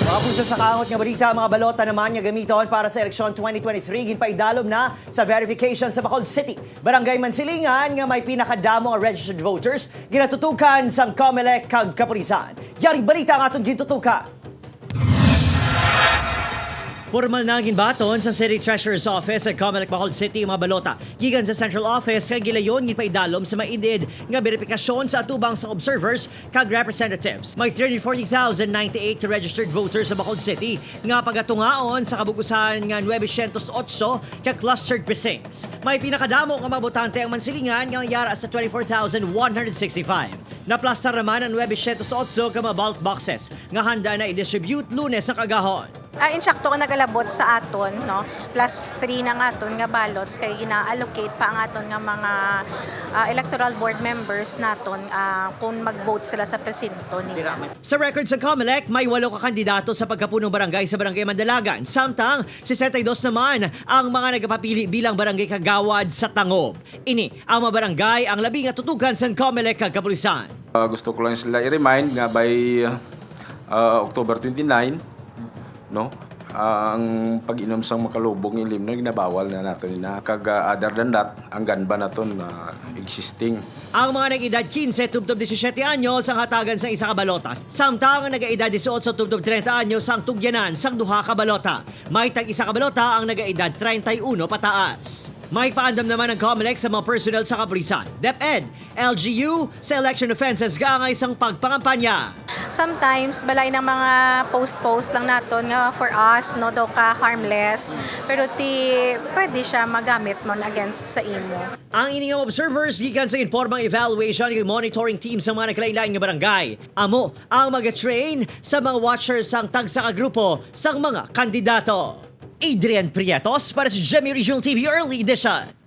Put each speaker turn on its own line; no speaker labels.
Mga puso sa kaangot nga balita, mga balota naman nga gamiton para sa eleksyon 2023, ginpaidalum na sa verification sa Bacolod City. Barangay Mansilingan nga may pinakadamo nga registered voters, ginatutukan sang COMELEC kag kapulisan. Yaring balita ang atong gintutukan. Formal na ginbaton sa City Treasurer's Office sa COMELEC Bacolod City mga balota. Gikan sa Central Office kay gilayon ginpaidalom sa maidid nga verifikasyon sa atubang sa observers kag representatives. May 340,098 registered voters sa Bacolod City nga pagatungaon sa kabugusan nga 908 ka clustered precincts. May pinakadamo nga mga botante ang Mansilingan nga yara sa 24,165. Naplastar naman ang 908 ka mga ballot boxes nga handa na i-distribute Lunes sa kagahon.
Insakto nga nagalabot sa aton, no? Plus 3 na nga aton nga ballots kay gina-allocate pa ang aton nga mga electoral board members naton kung mag-vote sila sa presinto nila.
Sa record sa COMELEC, may 8 ka kandidato sa pagkapunong barangay sa Barangay Mandalagan. Samtang 62 naman ang mga nagpapili bilang barangay kagawad sa Tangob. Ini ang mga barangay ang labi nga tutukan sa COMELEC kag kapulisan.
Gusto ko lang sila i-remind nga by October 29, no? Ang pag-inom sang makalubog ng ilim na ginabawal na natin na kag other than that ang ganba naton na existing.
Ang mga nag-edad 15 tubtob 17 anyos ang hatagan sa isa ka balota. Samtang ang nag-edad 18 tubtob 30 anyos ang tugyanan sang duha ka balota. May tag isa ka balota ang nag-edad 31 pataas. May paandam naman ang COMELEC sa mga personnel sa kapulisan. DepEd, LGU sa election offenses gaangay sang pagpangampanya.
Sometimes balay ng mga post lang naton nga for us no daw ka harmless pero pwede siya magamit mon against sa imo.
Ang ining observers gikan sa informang evaluation ng monitoring team sa mga nakalain-lain nga barangay. Amo ang mag-train sa mga watchers sang tagsa ka grupo sang mga kandidato. Adrian Prietos para sa GMA Regional TV Early Edition.